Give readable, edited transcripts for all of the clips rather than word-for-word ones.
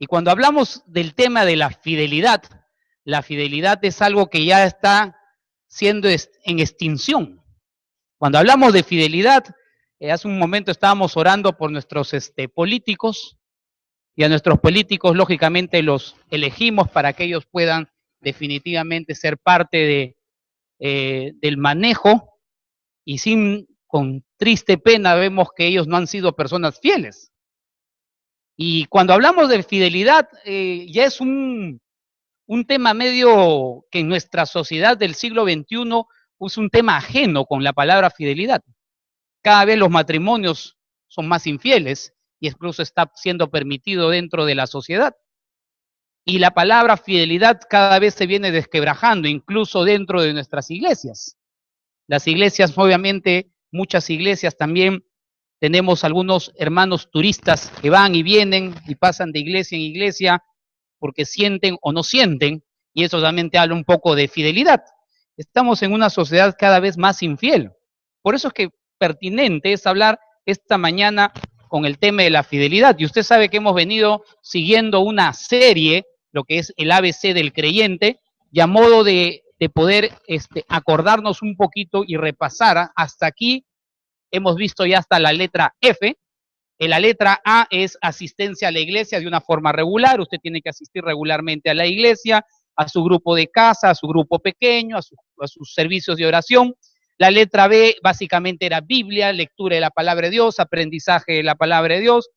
Y cuando hablamos del tema de la fidelidad es algo que ya está siendo en extinción. Cuando hablamos de fidelidad, hace un momento estábamos orando por nuestros políticos, y a nuestros políticos lógicamente los elegimos para que ellos puedan definitivamente ser parte del manejo, y con triste pena vemos que ellos no han sido personas fieles. Y cuando hablamos de fidelidad, ya es un tema medio que en nuestra sociedad del siglo XXI es un tema ajeno con la palabra fidelidad. Cada vez los matrimonios son más infieles y incluso está siendo permitido dentro de la sociedad. Y la palabra fidelidad cada vez se viene desquebrajando, incluso dentro de nuestras iglesias. Las iglesias, obviamente, muchas iglesias también, tenemos algunos hermanos turistas que van y vienen y pasan de iglesia en iglesia porque sienten o no sienten, y eso también te habla un poco de fidelidad. Estamos en una sociedad cada vez más infiel. Por eso es que pertinente es hablar esta mañana con el tema de la fidelidad. Y usted sabe que hemos venido siguiendo una serie, lo que es el ABC del creyente, y a modo de poder acordarnos un poquito y repasar hasta aquí. Hemos visto ya hasta la letra F. En la letra A es asistencia a la iglesia de una forma regular. Usted tiene que asistir regularmente a la iglesia, a su grupo de casa, a su grupo pequeño, a sus servicios de oración. La letra B básicamente era Biblia, lectura de la palabra de Dios, aprendizaje de la palabra de Dios.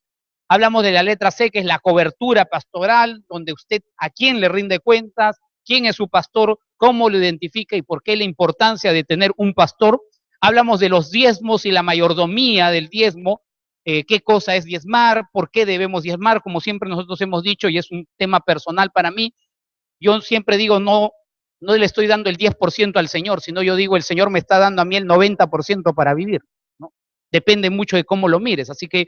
Hablamos de la letra C, que es la cobertura pastoral, donde usted a quién le rinde cuentas, quién es su pastor, cómo lo identifica y por qué la importancia de tener un pastor. Hablamos de los diezmos y la mayordomía del diezmo, qué cosa es diezmar, por qué debemos diezmar, como siempre nosotros hemos dicho, y es un tema personal para mí. Yo siempre digo, no le estoy dando el 10% al Señor, sino yo digo, el Señor me está dando a mí el 90% para vivir, ¿no? Depende mucho de cómo lo mires. Así que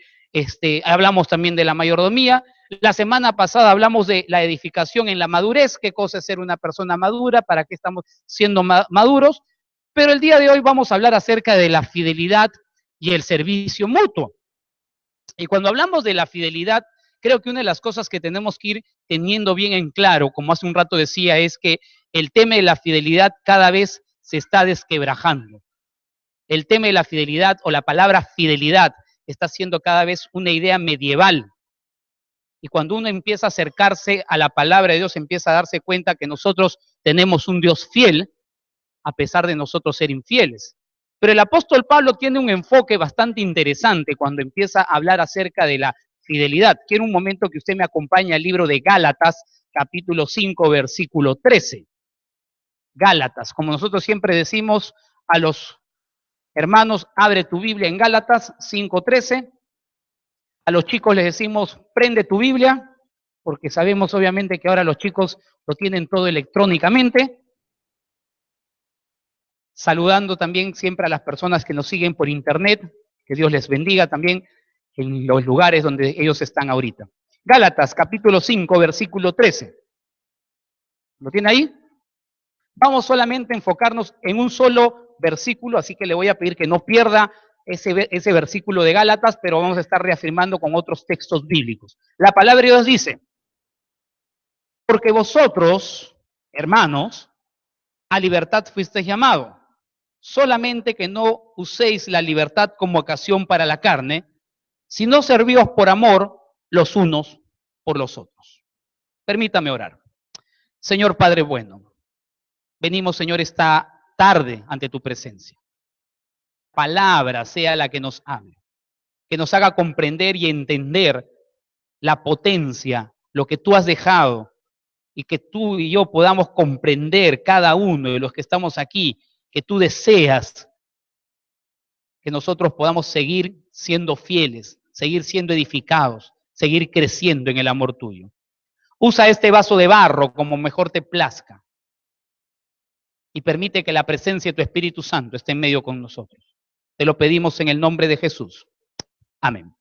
hablamos también de la mayordomía. La semana pasada hablamos de la edificación en la madurez, qué cosa es ser una persona madura, para qué estamos siendo maduros. Pero el día de hoy vamos a hablar acerca de la fidelidad y el servicio mutuo. Y cuando hablamos de la fidelidad, creo que una de las cosas que tenemos que ir teniendo bien en claro, como hace un rato decía, es que el tema de la fidelidad cada vez se está desquebrajando. El tema de la fidelidad o la palabra fidelidad está siendo cada vez una idea medieval. Y cuando uno empieza a acercarse a la palabra de Dios, empieza a darse cuenta que nosotros tenemos un Dios fiel, a pesar de nosotros ser infieles. Pero el apóstol Pablo tiene un enfoque bastante interesante cuando empieza a hablar acerca de la fidelidad. Quiero un momento que usted me acompañe al libro de Gálatas, capítulo 5, versículo 13. Gálatas, como nosotros siempre decimos a los hermanos, abre tu Biblia en Gálatas 5:13. A los chicos les decimos, prende tu Biblia, porque sabemos obviamente que ahora los chicos lo tienen todo electrónicamente. Saludando también siempre a las personas que nos siguen por internet, que Dios les bendiga también en los lugares donde ellos están ahorita. Gálatas, capítulo 5, versículo 13. ¿Lo tiene ahí? Vamos solamente a enfocarnos en un solo versículo, así que le voy a pedir que no pierda ese versículo de Gálatas, pero vamos a estar reafirmando con otros textos bíblicos. La palabra de Dios dice, porque vosotros, hermanos, a libertad fuisteis llamados, solamente que no uséis la libertad como ocasión para la carne, sino servíos por amor los unos por los otros. Permítame orar. Señor Padre bueno, venimos, Señor, esta tarde ante tu presencia. Palabra sea la que nos hable, que nos haga comprender y entender la potencia, lo que tú has dejado, y que tú y yo podamos comprender cada uno de los que estamos aquí, que tú deseas que nosotros podamos seguir siendo fieles, seguir siendo edificados, seguir creciendo en el amor tuyo. Usa este vaso de barro como mejor te plazca y permite que la presencia de tu Espíritu Santo esté en medio con nosotros. Te lo pedimos en el nombre de Jesús. Amén.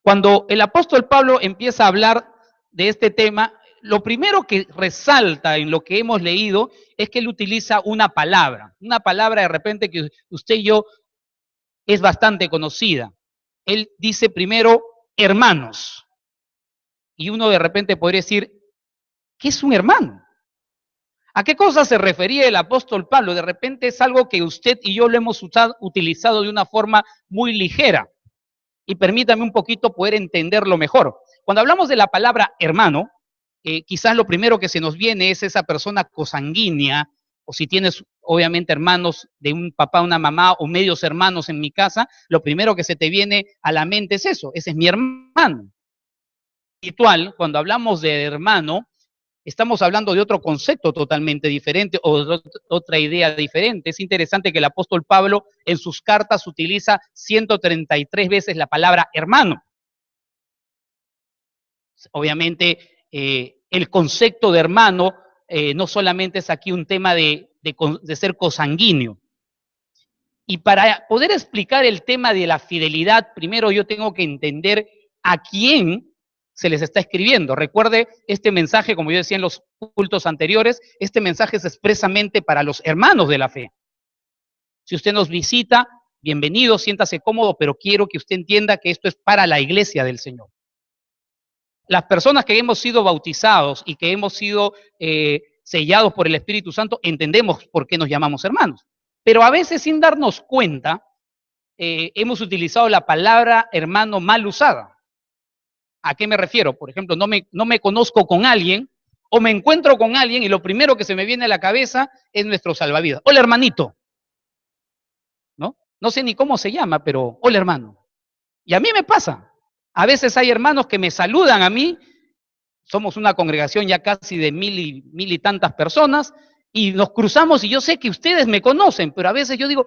Cuando el apóstol Pablo empieza a hablar de este tema, lo primero que resalta en lo que hemos leído es que él utiliza una palabra de repente que usted y yo es bastante conocida. Él dice primero hermanos. Y uno de repente podría decir, ¿qué es un hermano? ¿A qué cosa se refería el apóstol Pablo? De repente es algo que usted y yo lo hemos utilizado de una forma muy ligera. Y permítame un poquito poder entenderlo mejor. Cuando hablamos de la palabra hermano, quizás lo primero que se nos viene es esa persona cosanguínea, o si tienes obviamente hermanos de un papá, una mamá o medios hermanos en mi casa, lo primero que se te viene a la mente es eso, ese es mi hermano. Espiritual, cuando hablamos de hermano, estamos hablando de otro concepto totalmente diferente o de otra idea diferente. Es interesante que el apóstol Pablo en sus cartas utiliza 133 veces la palabra hermano. Obviamente, el concepto de hermano no solamente es aquí un tema de ser cosanguíneo. Y para poder explicar el tema de la fidelidad, primero yo tengo que entender a quién se les está escribiendo. Recuerde, este mensaje, como yo decía en los cultos anteriores, este mensaje es expresamente para los hermanos de la fe. Si usted nos visita, bienvenido, siéntase cómodo, pero quiero que usted entienda que esto es para la iglesia del Señor. Las personas que hemos sido bautizados y que hemos sido sellados por el Espíritu Santo, entendemos por qué nos llamamos hermanos. Pero a veces sin darnos cuenta, hemos utilizado la palabra hermano mal usada. ¿A qué me refiero? Por ejemplo, no me conozco con alguien o me encuentro con alguien y lo primero que se me viene a la cabeza es nuestro salvavidas. Hola, hermanito. ¿No? No sé ni cómo se llama, pero hola, hermano. Y a mí me pasa. A veces hay hermanos que me saludan a mí. Somos una congregación ya casi de mil y tantas personas y nos cruzamos y yo sé que ustedes me conocen, pero a veces yo digo,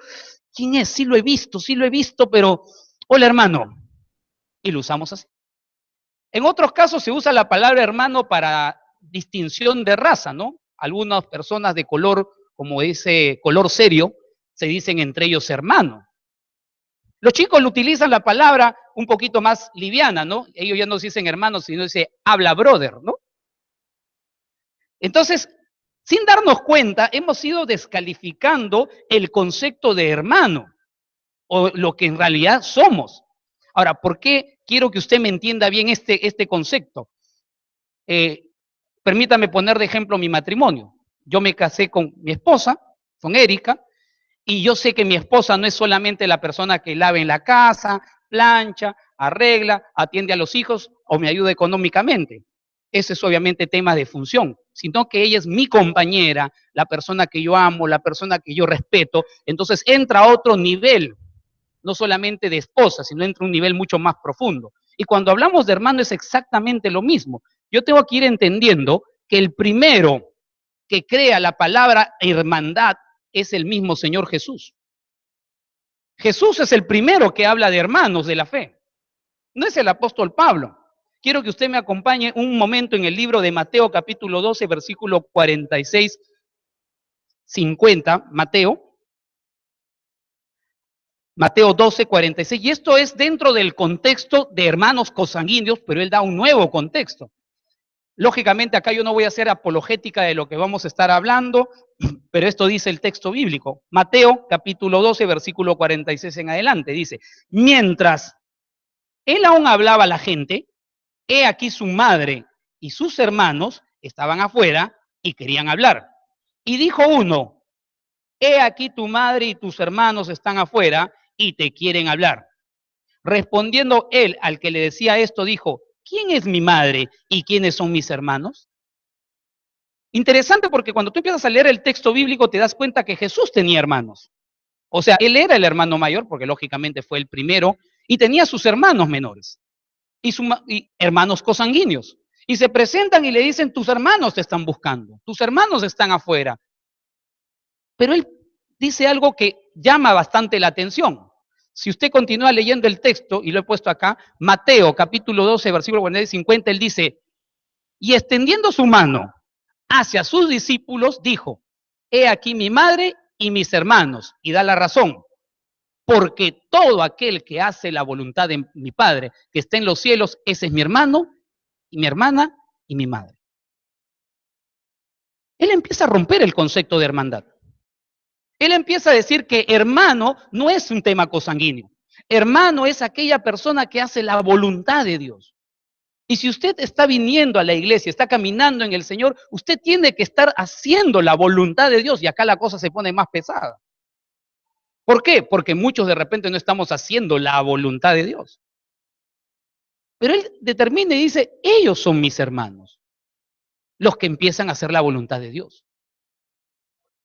¿quién es? Sí lo he visto, pero hola, hermano. Y lo usamos así. En otros casos se usa la palabra hermano para distinción de raza, ¿no? Algunas personas de color, como ese color serio, se dicen entre ellos hermano. Los chicos lo utilizan la palabra un poquito más liviana, ¿no? Ellos ya no se dicen hermanos, sino dice habla brother, ¿no? Entonces, sin darnos cuenta, hemos ido descalificando el concepto de hermano o lo que en realidad somos. Ahora, ¿por qué quiero que usted me entienda bien este concepto? Permítame poner de ejemplo mi matrimonio. Yo me casé con mi esposa, con Erika, y yo sé que mi esposa no es solamente la persona que lava en la casa, plancha, arregla, atiende a los hijos o me ayuda económicamente. Ese es obviamente tema de función, sino que ella es mi compañera, la persona que yo amo, la persona que yo respeto. Entonces entra a otro nivel, no solamente de esposa, sino entra a un nivel mucho más profundo. Y cuando hablamos de hermano es exactamente lo mismo. Yo tengo que ir entendiendo que el primero que crea la palabra hermandad es el mismo Señor Jesús. Jesús es el primero que habla de hermanos de la fe. No es el apóstol Pablo. Quiero que usted me acompañe un momento en el libro de Mateo capítulo 12, versículo 46, 50, Mateo 12, 46. Y esto es dentro del contexto de hermanos cosanguíneos, pero él da un nuevo contexto. Lógicamente acá yo no voy a hacer apologética de lo que vamos a estar hablando, pero esto dice el texto bíblico. Mateo capítulo 12, versículo 46 en adelante, dice, mientras él aún hablaba a la gente, he aquí su madre y sus hermanos estaban afuera y querían hablar. Y dijo uno, he aquí tu madre y tus hermanos están afuera y te quieren hablar. Respondiendo él al que le decía esto, dijo, ¿quién es mi madre y quiénes son mis hermanos? Interesante porque cuando tú empiezas a leer el texto bíblico te das cuenta que Jesús tenía hermanos. O sea, él era el hermano mayor, porque lógicamente fue el primero, y tenía sus hermanos menores y hermanos cosanguíneos. Y se presentan y le dicen, tus hermanos te están buscando, tus hermanos están afuera. Pero él dice algo que llama bastante la atención. Si usted continúa leyendo el texto, y lo he puesto acá, Mateo capítulo 12, versículo 40 y 50, él dice, y extendiendo su mano hacia sus discípulos, dijo, he aquí mi madre y mis hermanos, y da la razón, porque todo aquel que hace la voluntad de mi Padre, que está en los cielos, ese es mi hermano, y mi hermana, y mi madre. Él empieza a romper el concepto de hermandad. Él empieza a decir que hermano no es un tema cosanguíneo. Hermano es aquella persona que hace la voluntad de Dios. Y si usted está viniendo a la iglesia, está caminando en el Señor, usted tiene que estar haciendo la voluntad de Dios y acá la cosa se pone más pesada. ¿Por qué? Porque muchos de repente no estamos haciendo la voluntad de Dios. Pero Él determina y dice, ellos son mis hermanos, los que empiezan a hacer la voluntad de Dios.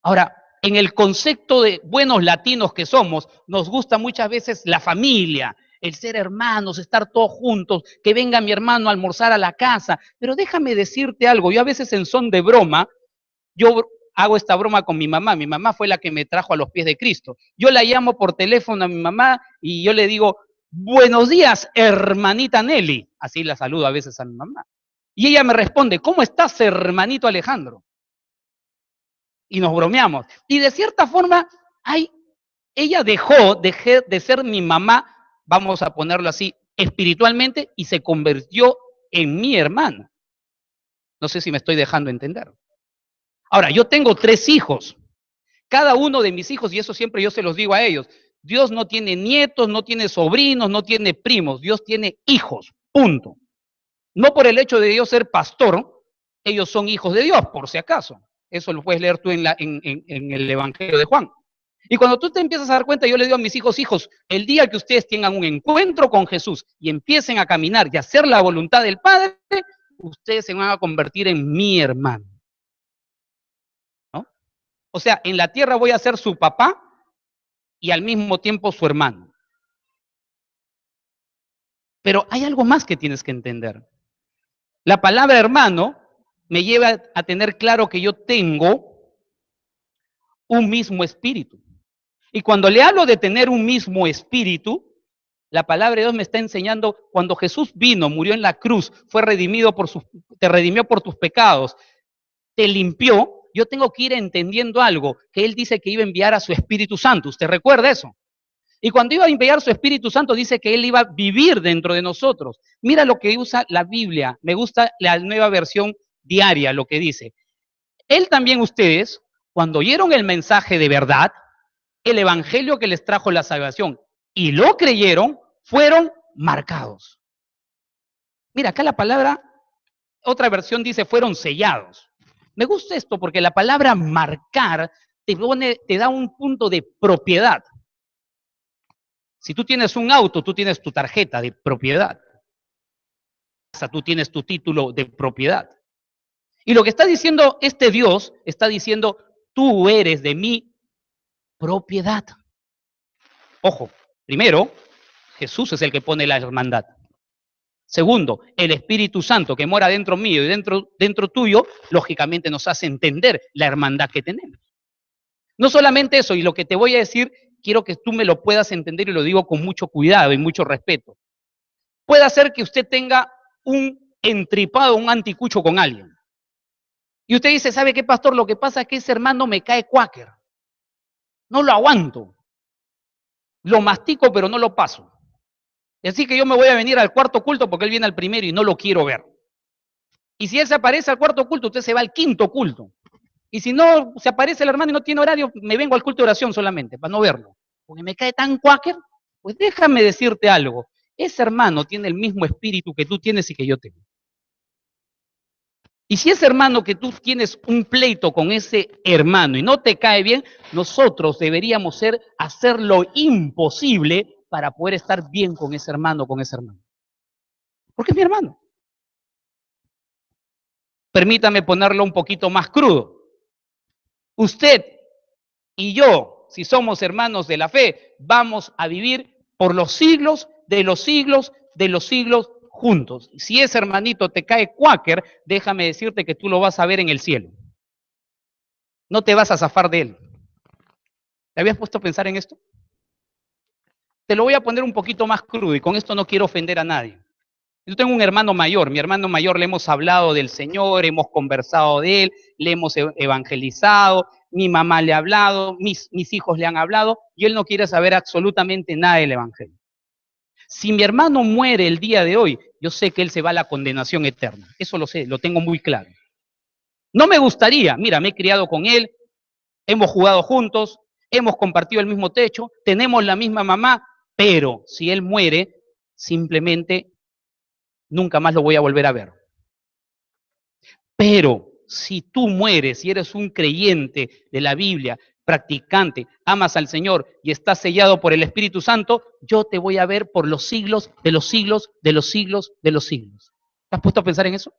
Ahora, en el concepto de buenos latinos que somos, nos gusta muchas veces la familia, el ser hermanos, estar todos juntos, que venga mi hermano a almorzar a la casa. Pero déjame decirte algo, yo a veces en son de broma, yo hago esta broma con mi mamá fue la que me trajo a los pies de Cristo. Yo la llamo por teléfono a mi mamá y yo le digo, buenos días, hermanita Nelly. Así la saludo a veces a mi mamá. Y ella me responde, ¿cómo estás, hermanito Alejandro? Y nos bromeamos. Y de cierta forma, ella dejó de ser mi mamá, vamos a ponerlo así, espiritualmente, y se convirtió en mi hermana. No sé si me estoy dejando entender. Ahora, yo tengo 3 hijos. Cada uno de mis hijos, y eso siempre yo se los digo a ellos, Dios no tiene nietos, no tiene sobrinos, no tiene primos, Dios tiene hijos, punto. No por el hecho de Dios ser pastor, ellos son hijos de Dios, por si acaso. Eso lo puedes leer tú en el Evangelio de Juan. Y cuando tú te empiezas a dar cuenta, yo le digo a mis hijos, el día que ustedes tengan un encuentro con Jesús y empiecen a caminar y a hacer la voluntad del Padre, ustedes se van a convertir en mi hermano. ¿No? O sea, en la tierra voy a ser su papá y al mismo tiempo su hermano. Pero hay algo más que tienes que entender. La palabra hermano me lleva a tener claro que yo tengo un mismo espíritu. Y cuando le hablo de tener un mismo espíritu, la palabra de Dios me está enseñando, cuando Jesús vino, murió en la cruz, te redimió por tus pecados, te limpió, yo tengo que ir entendiendo algo, que Él dice que iba a enviar a su Espíritu Santo. ¿Usted recuerda eso? Y cuando iba a enviar su Espíritu Santo, dice que Él iba a vivir dentro de nosotros. Mira lo que usa la Biblia. Me gusta la nueva versión diaria, lo que dice. Él también, ustedes, cuando oyeron el mensaje de verdad, el evangelio que les trajo la salvación, y lo creyeron, fueron marcados. Mira, acá la palabra, otra versión dice, fueron sellados. Me gusta esto porque la palabra marcar te da un punto de propiedad. Si tú tienes un auto, tú tienes tu tarjeta de propiedad. Tú tienes tu título de propiedad. Y lo que está diciendo este Dios, está diciendo, tú eres de mi propiedad. Ojo, primero, Jesús es el que pone la hermandad. Segundo, el Espíritu Santo que mora dentro mío y dentro tuyo, lógicamente nos hace entender la hermandad que tenemos. No solamente eso, y lo que te voy a decir, quiero que tú me lo puedas entender y lo digo con mucho cuidado y mucho respeto. Puede ser que usted tenga un entripado, un anticucho con alguien. Y usted dice, ¿sabe qué, pastor? Lo que pasa es que ese hermano me cae cuáquer. No lo aguanto. Lo mastico, pero no lo paso. Y así que yo me voy a venir al cuarto culto porque él viene al primero y no lo quiero ver. Y si él se aparece al cuarto culto, usted se va al quinto culto. Y si no se aparece el hermano y no tiene horario, me vengo al culto de oración solamente, para no verlo. Porque me cae tan cuáquer. Pues déjame decirte algo. Ese hermano tiene el mismo espíritu que tú tienes y que yo tengo. Y si ese hermano que tú tienes un pleito con ese hermano y no te cae bien, nosotros deberíamos hacer lo imposible para poder estar bien con ese hermano, Porque es mi hermano. Permítame ponerlo un poquito más crudo. Usted y yo, si somos hermanos de la fe, vamos a vivir por los siglos de los siglos de los siglos juntos. Si ese hermanito te cae cuáquer, déjame decirte que tú lo vas a ver en el cielo. No te vas a zafar de él. ¿Te habías puesto a pensar en esto? Te lo voy a poner un poquito más crudo y con esto no quiero ofender a nadie. Yo tengo un hermano mayor, mi hermano mayor le hemos hablado del Señor, hemos conversado de él, le hemos evangelizado, mi mamá le ha hablado, mis hijos le han hablado y él no quiere saber absolutamente nada del evangelio. Si mi hermano muere el día de hoy, yo sé que él se va a la condenación eterna. Eso lo sé, lo tengo muy claro. No me gustaría, mira, me he criado con él, hemos jugado juntos, hemos compartido el mismo techo, tenemos la misma mamá, pero si él muere, simplemente nunca más lo voy a volver a ver. Pero si tú mueres y eres un creyente de la Biblia, practicante, amas al Señor y estás sellado por el Espíritu Santo, yo te voy a ver por los siglos de los siglos, de los siglos, de los siglos. ¿Te has puesto a pensar en eso?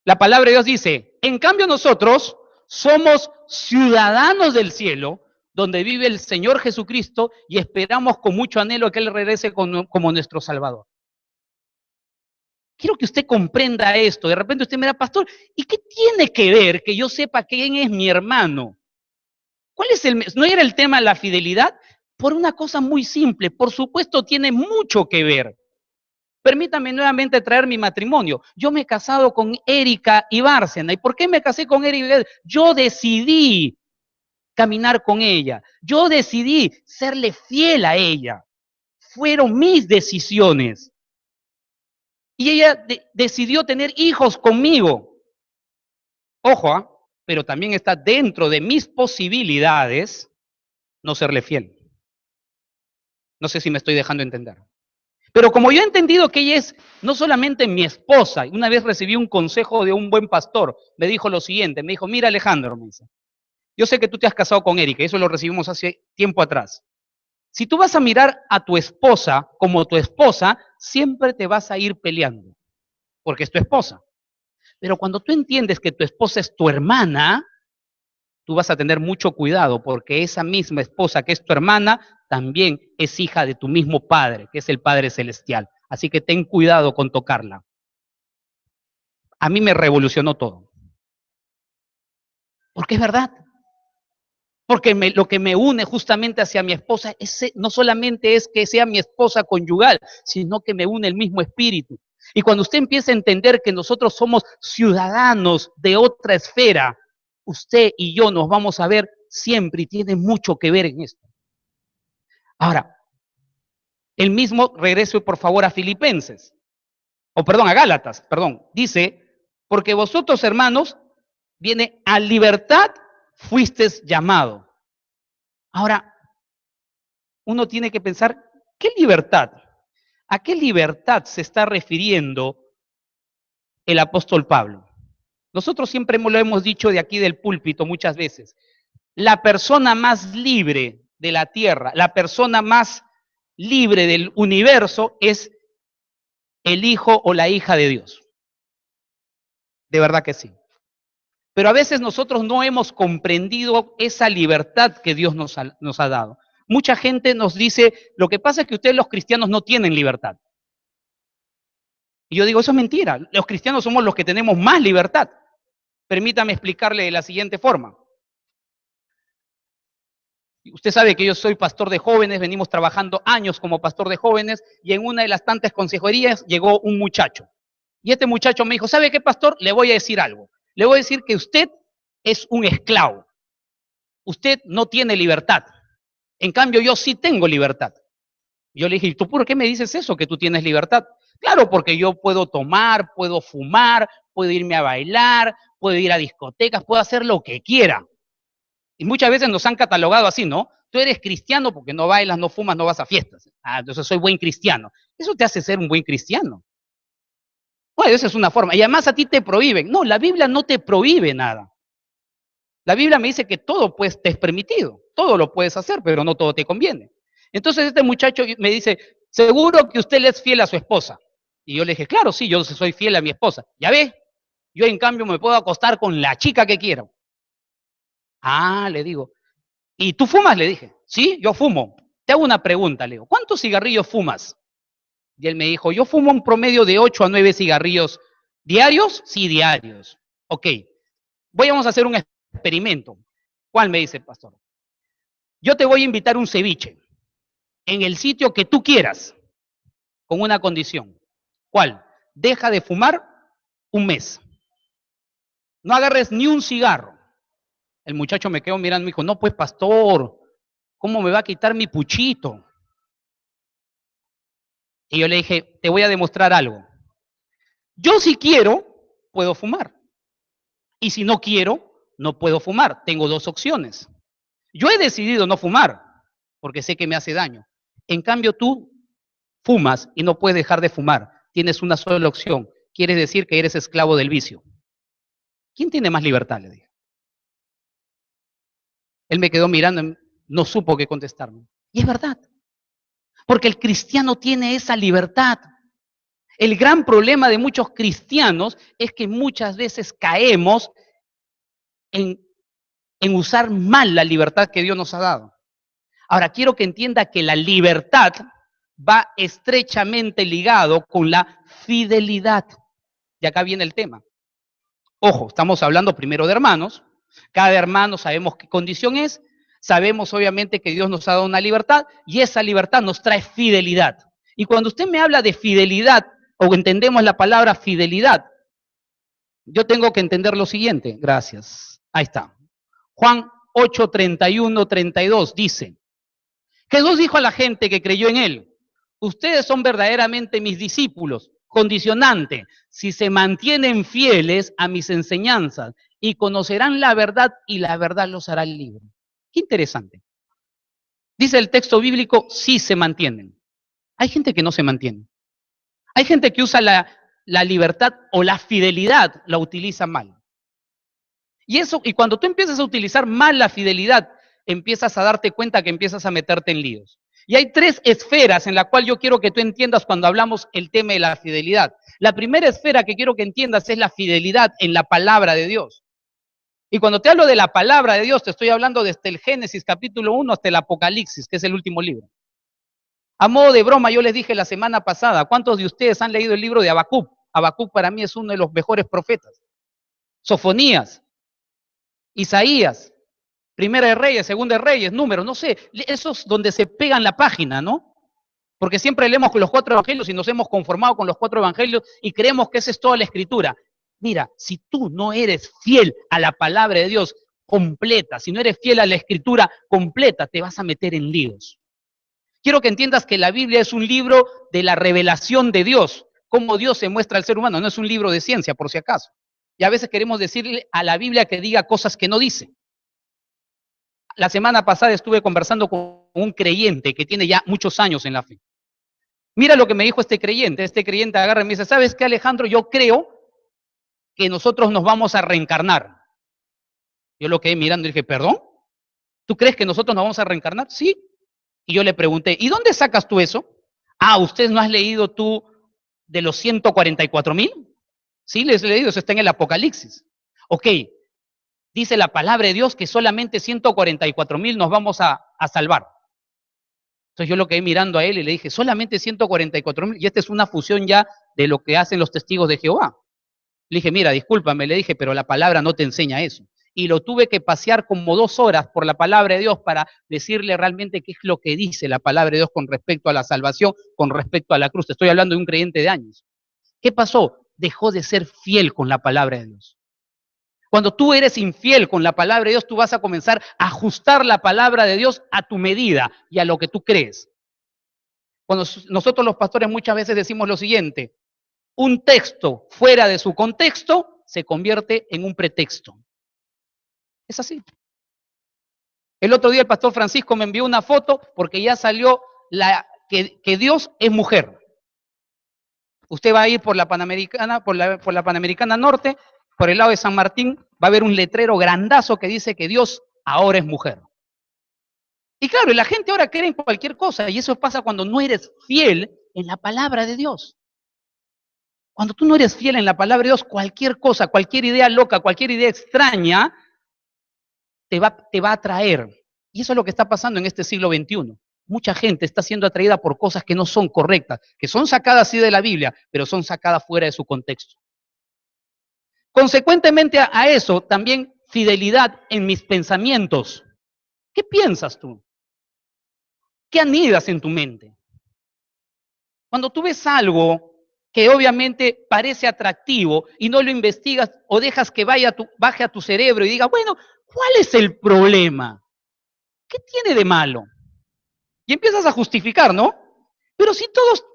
La palabra de Dios dice, en cambio nosotros somos ciudadanos del cielo, donde vive el Señor Jesucristo, y esperamos con mucho anhelo que Él regrese como nuestro Salvador. Quiero que usted comprenda esto. De repente usted me dirá, pastor, ¿y qué tiene que ver que yo sepa quién es mi hermano? ¿No era el tema de la fidelidad? Por una cosa muy simple, por supuesto tiene mucho que ver. Permítame nuevamente traer mi matrimonio. Yo me he casado con Erika y Bárcena. ¿Y por qué me casé con Erika? Yo decidí caminar con ella. Yo decidí serle fiel a ella. Fueron mis decisiones. Y ella decidió tener hijos conmigo. Ojo, pero también está dentro de mis posibilidades no serle fiel. No sé si me estoy dejando entender. Pero como yo he entendido que ella es no solamente mi esposa, una vez recibí un consejo de un buen pastor, me dijo lo siguiente, me dijo, mira Alejandro, me dice, yo sé que tú te has casado con Erika, eso lo recibimos hace tiempo atrás. Si tú vas a mirar a tu esposa como tu esposa, siempre te vas a ir peleando, porque es tu esposa. Pero cuando tú entiendes que tu esposa es tu hermana, tú vas a tener mucho cuidado, porque esa misma esposa que es tu hermana, también es hija de tu mismo Padre, que es el Padre Celestial. Así que ten cuidado con tocarla. A mí me revolucionó todo. Porque es verdad. Porque lo que me une justamente hacia mi esposa no solamente es que sea mi esposa conyugal, sino que me une el mismo espíritu. Y cuando usted empieza a entender que nosotros somos ciudadanos de otra esfera, usted y yo nos vamos a ver siempre y tiene mucho que ver en esto. Ahora, el mismo, regreso por favor a Filipenses, a Gálatas, dice, porque vosotros hermanos, viene a libertad fuisteis llamado. Ahora, uno tiene que pensar, ¿qué libertad? ¿A qué libertad se está refiriendo el apóstol Pablo? Nosotros siempre lo hemos dicho de aquí del púlpito muchas veces. La persona más libre de la tierra, la persona más libre del universo es el hijo o la hija de Dios. De verdad que sí. Pero a veces nosotros no hemos comprendido esa libertad que Dios nos ha dado. Mucha gente nos dice, lo que pasa es que ustedes los cristianos no tienen libertad. Y yo digo, eso es mentira. Los cristianos somos los que tenemos más libertad. Permítame explicarle de la siguiente forma. Usted sabe que yo soy pastor de jóvenes, venimos trabajando años como pastor de jóvenes, y en una de las tantas consejerías llegó un muchacho. Y este muchacho me dijo, ¿sabe qué, pastor? Le voy a decir algo. Le voy a decir que usted es un esclavo. Usted no tiene libertad. En cambio, yo sí tengo libertad. Yo le dije, ¿y tú por qué me dices eso, que tú tienes libertad? Claro, porque yo puedo tomar, puedo fumar, puedo irme a bailar, puedo ir a discotecas, puedo hacer lo que quiera. Y muchas veces nos han catalogado así, ¿no? Tú eres cristiano porque no bailas, no fumas, no vas a fiestas. Ah, entonces soy buen cristiano. Eso te hace ser un buen cristiano. Bueno, esa es una forma. Y además a ti te prohíben. No, la Biblia no te prohíbe nada. La Biblia me dice que todo pues, te es permitido. Todo lo puedes hacer, pero no todo te conviene. Entonces este muchacho me dice, seguro que usted le es fiel a su esposa. Y yo le dije, claro, sí, yo soy fiel a mi esposa. ¿Ya ve? Yo en cambio me puedo acostar con la chica que quiero. Ah, le digo. ¿Y tú fumas? Le dije. Sí, yo fumo. Te hago una pregunta, le digo. ¿Cuántos cigarrillos fumas? Y él me dijo, yo fumo un promedio de 8 a 9 cigarrillos. ¿Diarios? Sí, diarios. Ok. Vamos a hacer un experimento. ¿Cuál? Me dice el pastor. Yo te voy a invitar un ceviche en el sitio que tú quieras, con una condición. ¿Cuál? Deja de fumar un mes. No agarres ni un cigarro. El muchacho me quedó mirando y me dijo, no, pues pastor, ¿cómo me va a quitar mi puchito? Y yo le dije, te voy a demostrar algo. Yo si quiero, puedo fumar. Y si no quiero, no puedo fumar. Tengo dos opciones. Yo he decidido no fumar, porque sé que me hace daño. En cambio, tú fumas y no puedes dejar de fumar. tienes una sola opción. Quieres decir que eres esclavo del vicio. ¿Quién tiene más libertad? Le dije. Él me quedó mirando, no supo qué contestarme. Y es verdad, porque el cristiano tiene esa libertad. El gran problema de muchos cristianos es que muchas veces caemos en usar mal la libertad que Dios nos ha dado. Ahora, quiero que entienda que la libertad va estrechamente ligado con la fidelidad. Y acá viene el tema. Ojo, estamos hablando primero de hermanos. Cada hermano sabemos qué condición es. Sabemos obviamente que Dios nos ha dado una libertad y esa libertad nos trae fidelidad. Y cuando usted me habla de fidelidad o entendemos la palabra fidelidad, yo tengo que entender lo siguiente. Gracias. Ahí está. Juan 8, 31, 32 dice, Jesús dijo a la gente que creyó en él, ustedes son verdaderamente mis discípulos, condicionante, si se mantienen fieles a mis enseñanzas y conocerán la verdad y la verdad los hará libres. Qué interesante. Dice el texto bíblico, sí se mantienen. Hay gente que no se mantiene. Hay gente que usa la libertad o la fidelidad, la utiliza mal. Y cuando tú empiezas a utilizar mal la fidelidad, empiezas a darte cuenta que empiezas a meterte en líos. Y hay tres esferas en las cuales yo quiero que tú entiendas cuando hablamos el tema de la fidelidad. La primera esfera que quiero que entiendas es la fidelidad en la palabra de Dios. Y cuando te hablo de la palabra de Dios, te estoy hablando desde el Génesis capítulo 1 hasta el Apocalipsis, que es el último libro. A modo de broma, yo les dije la semana pasada, ¿cuántos de ustedes han leído el libro de Habacuc? Habacuc para mí es uno de los mejores profetas. Sofonías, Isaías, Primera de Reyes, Segunda de Reyes, Números, no sé, esos donde se pegan la página, ¿no? Porque siempre leemos los 4 evangelios y nos hemos conformado con los 4 evangelios y creemos que esa es toda la escritura. Mira, si tú no eres fiel a la palabra de Dios completa, si no eres fiel a la escritura completa, te vas a meter en líos. Quiero que entiendas que la Biblia es un libro de la revelación de Dios, cómo Dios se muestra al ser humano, no es un libro de ciencia, por si acaso. Y a veces queremos decirle a la Biblia que diga cosas que no dice. La semana pasada estuve conversando con un creyente que tiene ya muchos años en la fe. Mira lo que me dijo este creyente. Este creyente agarra y me dice, ¿sabes qué, Alejandro? Yo creo que nosotros nos vamos a reencarnar. Yo lo quedé mirando y dije, ¿perdón? ¿Tú crees que nosotros nos vamos a reencarnar? Sí. Y yo le pregunté, ¿y dónde sacas tú eso? Ah, ¿usted no has leído tú de los 144,000? Sí, les he leído, eso está en el Apocalipsis. Ok, dice la palabra de Dios que solamente 144,000 nos vamos a salvar. Entonces yo lo quedé mirando a él y le dije, solamente 144,000, y esta es una fusión ya de lo que hacen los testigos de Jehová. Le dije, mira, discúlpame, le dije, pero la palabra no te enseña eso. Y lo tuve que pasear como 2 horas por la palabra de Dios para decirle realmente qué es lo que dice la palabra de Dios con respecto a la salvación, con respecto a la cruz. Te estoy hablando de un creyente de años. ¿Qué pasó? Dejó de ser fiel con la palabra de Dios. Cuando tú eres infiel con la palabra de Dios, tú vas a comenzar a ajustar la palabra de Dios a tu medida y a lo que tú crees. Cuando nosotros los pastores muchas veces decimos lo siguiente, un texto fuera de su contexto se convierte en un pretexto. Es así. El otro día el pastor Francisco me envió una foto porque ya salió que Dios es mujer. Usted va a ir por la Panamericana, por la Panamericana Norte, por el lado de San Martín, va a haber un letrero grandazo que dice que Dios ahora es mujer. Y claro, la gente ahora cree en cualquier cosa, y eso pasa cuando no eres fiel en la palabra de Dios. Cuando tú no eres fiel en la palabra de Dios, cualquier cosa, cualquier idea loca, cualquier idea extraña, te va a atraer. Y eso es lo que está pasando en este siglo XXI. Mucha gente está siendo atraída por cosas que no son correctas, que son sacadas sí de la Biblia, pero son sacadas fuera de su contexto. Consecuentemente a eso, también fidelidad en mis pensamientos. ¿Qué piensas tú? ¿Qué anidas en tu mente? Cuando tú ves algo que obviamente parece atractivo y no lo investigas o dejas que baje a tu cerebro y diga, bueno, ¿cuál es el problema? ¿Qué tiene de malo? Y empiezas a justificar, ¿no? Pero si todos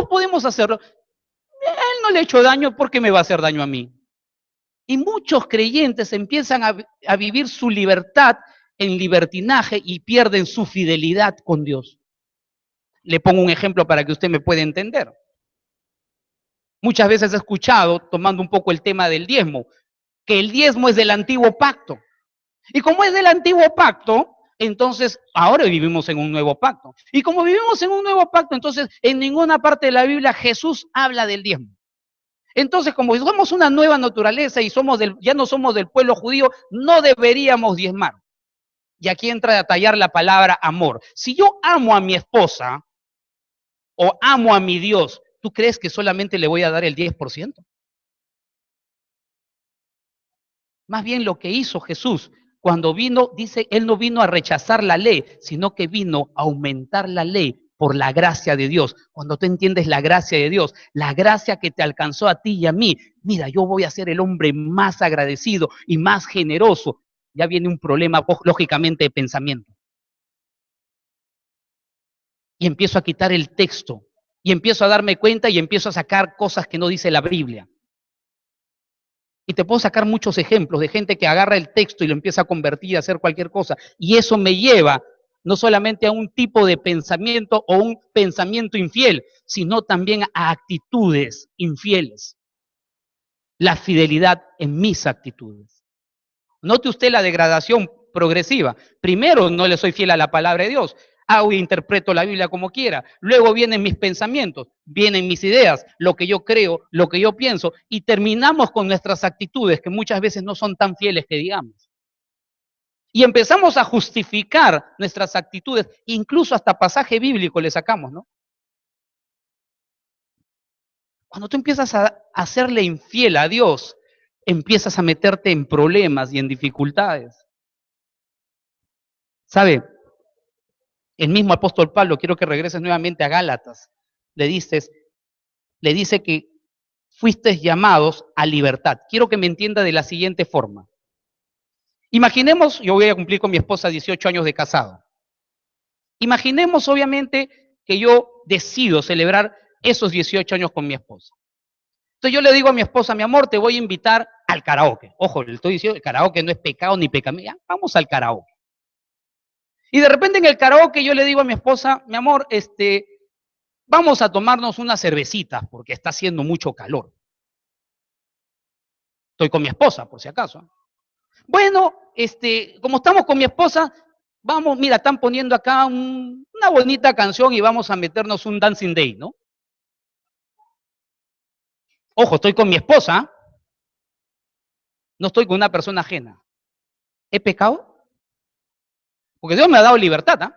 podemos hacerlo, a él no le ha hecho daño, ¿por qué me va a hacer daño a mí? Y muchos creyentes empiezan a vivir su libertad en libertinaje y pierden su fidelidad con Dios. Le pongo un ejemplo para que usted me pueda entender. Muchas veces he escuchado, tomando un poco el tema del diezmo, que el diezmo es del antiguo pacto. Y como es del antiguo pacto, entonces ahora vivimos en un nuevo pacto. Y como vivimos en un nuevo pacto, entonces en ninguna parte de la Biblia Jesús habla del diezmo. Entonces, como somos una nueva naturaleza y ya no somos del pueblo judío, no deberíamos diezmar. Y aquí entra a tallar la palabra amor. Si yo amo a mi esposa o amo a mi Dios, ¿tú crees que solamente le voy a dar el 10%? Más bien lo que hizo Jesús cuando vino, dice, Él no vino a rechazar la ley, sino que vino a aumentar la ley por la gracia de Dios. Cuando tú entiendes la gracia de Dios, la gracia que te alcanzó a ti y a mí, mira, yo voy a ser el hombre más agradecido y más generoso. Ya viene un problema, lógicamente, de pensamiento. Y empiezo a quitar el texto, y empiezo a darme cuenta y empiezo a sacar cosas que no dice la Biblia. Y te puedo sacar muchos ejemplos de gente que agarra el texto y lo empieza a convertir y a hacer cualquier cosa. Y eso me lleva no solamente a un tipo de pensamiento o un pensamiento infiel, sino también a actitudes infieles. La fidelidad en mis actitudes. Note usted la degradación progresiva. Primero, no le soy fiel a la palabra de Dios. Hago e interpreto la Biblia como quiera. Luego vienen mis pensamientos, vienen mis ideas, lo que yo creo, lo que yo pienso, y terminamos con nuestras actitudes, que muchas veces no son tan fieles que digamos. Y empezamos a justificar nuestras actitudes, incluso hasta pasaje bíblico le sacamos, ¿no? Cuando tú empiezas a hacerle infiel a Dios, empiezas a meterte en problemas y en dificultades. ¿Sabe? El mismo apóstol Pablo, quiero que regreses nuevamente a Gálatas, le dice que fuisteis llamados a libertad. Quiero que me entienda de la siguiente forma. Imaginemos, yo voy a cumplir con mi esposa 18 años de casado. Imaginemos, obviamente, que yo decido celebrar esos 18 años con mi esposa. Entonces yo le digo a mi esposa, mi amor, te voy a invitar al karaoke. Ojo, le estoy diciendo, el karaoke no es pecado ni pecamino. Vamos al karaoke. Y de repente en el karaoke yo le digo a mi esposa, mi amor, vamos a tomarnos unas cervecitas porque está haciendo mucho calor. Estoy con mi esposa, por si acaso. Bueno, como estamos con mi esposa, vamos, mira, están poniendo acá una bonita canción y vamos a meternos un Dancing Day, ¿no? Ojo, estoy con mi esposa, no estoy con una persona ajena. ¿He pecado? Porque Dios me ha dado libertad, ¿ah?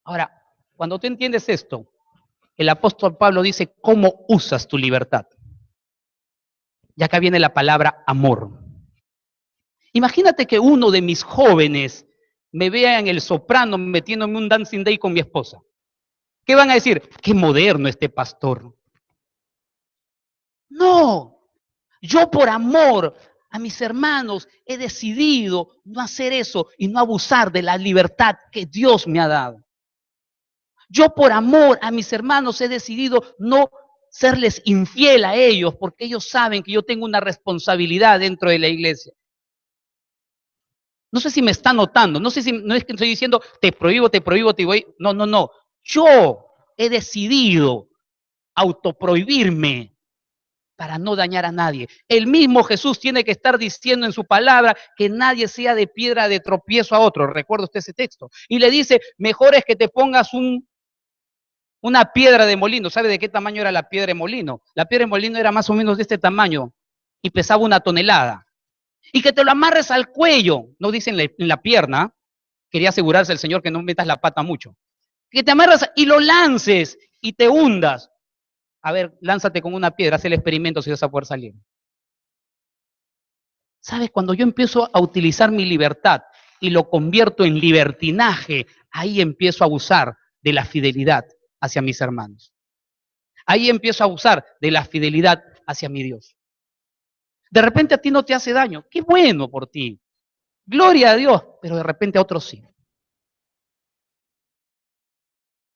Ahora, cuando tú entiendes esto, el apóstol Pablo dice, ¿cómo usas tu libertad? Y acá viene la palabra amor. Imagínate que uno de mis jóvenes me vea en el Soprano metiéndome un Dancing Day con mi esposa. ¿Qué van a decir? Qué moderno este pastor. No, yo por amor a mis hermanos he decidido no hacer eso y no abusar de la libertad que Dios me ha dado. Yo por amor a mis hermanos he decidido no serles infiel a ellos porque ellos saben que yo tengo una responsabilidad dentro de la iglesia. No sé si me está notando, no sé si no es que estoy diciendo te prohíbo, te voy. No, no, no. Yo he decidido autoprohibirme para no dañar a nadie. El mismo Jesús tiene que estar diciendo en su palabra que nadie sea de piedra de tropiezo a otro. ¿Recuerda usted ese texto? Y le dice, mejor es que te pongas una piedra de molino. ¿Sabe de qué tamaño era la piedra de molino? La piedra de molino era más o menos de este tamaño y pesaba 1 tonelada. Y que te lo amarres al cuello, no dice en la pierna, quería asegurarse el Señor que no metas la pata mucho. Que te amarras y lo lances y te hundas. A ver, lánzate con una piedra, haz el experimento si vas a poder salir. ¿Sabes? Cuando yo empiezo a utilizar mi libertad y lo convierto en libertinaje, ahí empiezo a abusar de la fidelidad hacia mis hermanos. Ahí empiezo a abusar de la fidelidad hacia mi Dios. De repente a ti no te hace daño. Qué bueno por ti. Gloria a Dios, pero de repente a otros sí.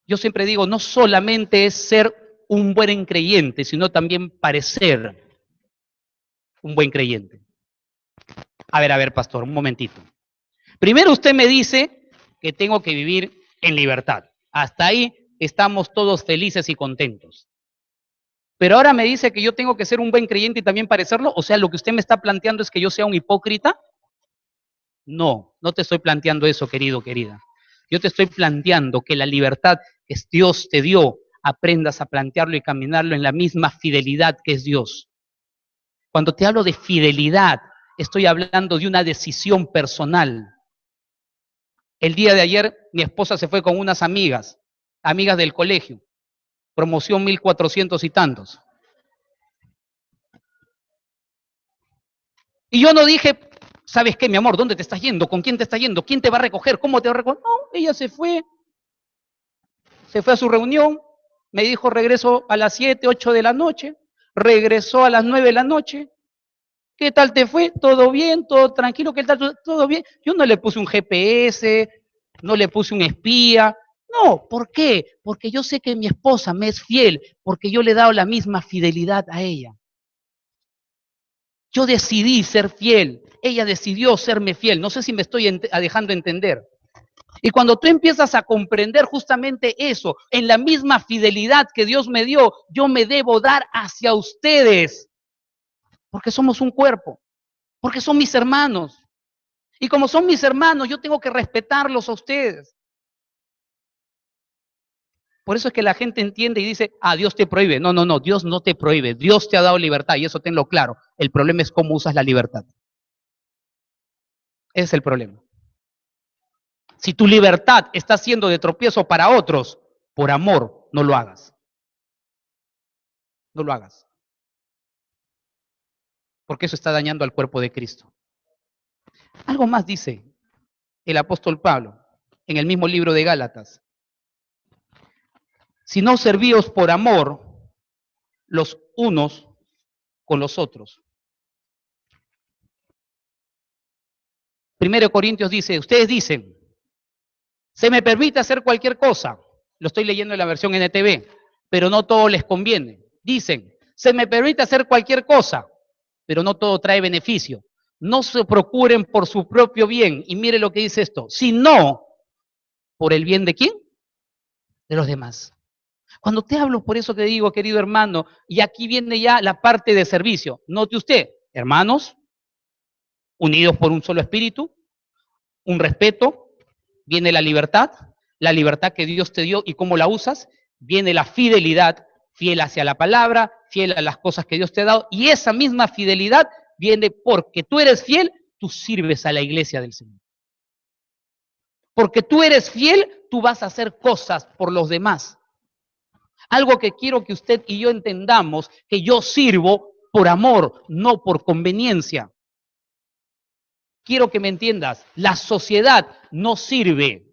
Yo siempre digo, no solamente es ser un buen creyente, sino también parecer un buen creyente. A ver, pastor, un momentito. Primero usted me dice que tengo que vivir en libertad. Hasta ahí estamos todos felices y contentos. Pero ahora me dice que yo tengo que ser un buen creyente y también parecerlo. O sea, lo que usted me está planteando es que yo sea un hipócrita. No, no te estoy planteando eso, querido, querida. Yo te estoy planteando que la libertad que Dios te dio, aprendas a plantearlo y caminarlo en la misma fidelidad que es Dios. Cuando te hablo de fidelidad, estoy hablando de una decisión personal. El día de ayer mi esposa se fue con unas amigas del colegio, promoción 1400 y tantos. Y yo no dije, ¿sabes qué, mi amor? ¿Dónde te estás yendo? ¿Con quién te estás yendo? ¿Quién te va a recoger? ¿Cómo te va a recoger? No, ella se fue a su reunión, me dijo regreso a las 7, 8 de la noche, regresó a las 9 de la noche. ¿Qué tal te fue? ¿Todo bien? ¿Todo tranquilo? ¿Qué tal? ¿Todo bien? Yo no le puse un GPS, no le puse un espía. No, ¿por qué? Porque yo sé que mi esposa me es fiel, porque yo le he dado la misma fidelidad a ella. Yo decidí ser fiel, ella decidió serme fiel. No sé si me estoy dejando entender. Y cuando tú empiezas a comprender justamente eso, en la misma fidelidad que Dios me dio, yo me debo dar hacia ustedes, porque somos un cuerpo, porque son mis hermanos. Y como son mis hermanos, yo tengo que respetarlos a ustedes. Por eso es que la gente entiende y dice, Dios te prohíbe. No, no, no, Dios no te prohíbe. Dios te ha dado libertad y eso tenlo claro. El problema es cómo usas la libertad. Ese es el problema. Si tu libertad está siendo de tropiezo para otros, por amor, no lo hagas. No lo hagas. Porque eso está dañando al cuerpo de Cristo. Algo más dice el apóstol Pablo en el mismo libro de Gálatas. Si no servíos por amor los unos con los otros. 1 Corintios dice, ustedes dicen, se me permite hacer cualquier cosa. Lo estoy leyendo en la versión NTV, pero no todo les conviene. Dicen, se me permite hacer cualquier cosa, pero no todo trae beneficio. No se procuren por su propio bien. Y mire lo que dice esto, sino por el bien de ¿quién? De los demás. Cuando te hablo, por eso te digo, querido hermano, y aquí viene ya la parte de servicio. Note usted, hermanos, unidos por un solo espíritu, un respeto, viene la libertad que Dios te dio y cómo la usas, viene la fidelidad, fiel hacia la palabra, fiel a las cosas que Dios te ha dado, y esa misma fidelidad viene porque tú eres fiel, tú sirves a la iglesia del Señor. Porque tú eres fiel, tú vas a hacer cosas por los demás. Algo que quiero que usted y yo entendamos, que yo sirvo por amor, no por conveniencia. Quiero que me entiendas, la sociedad no sirve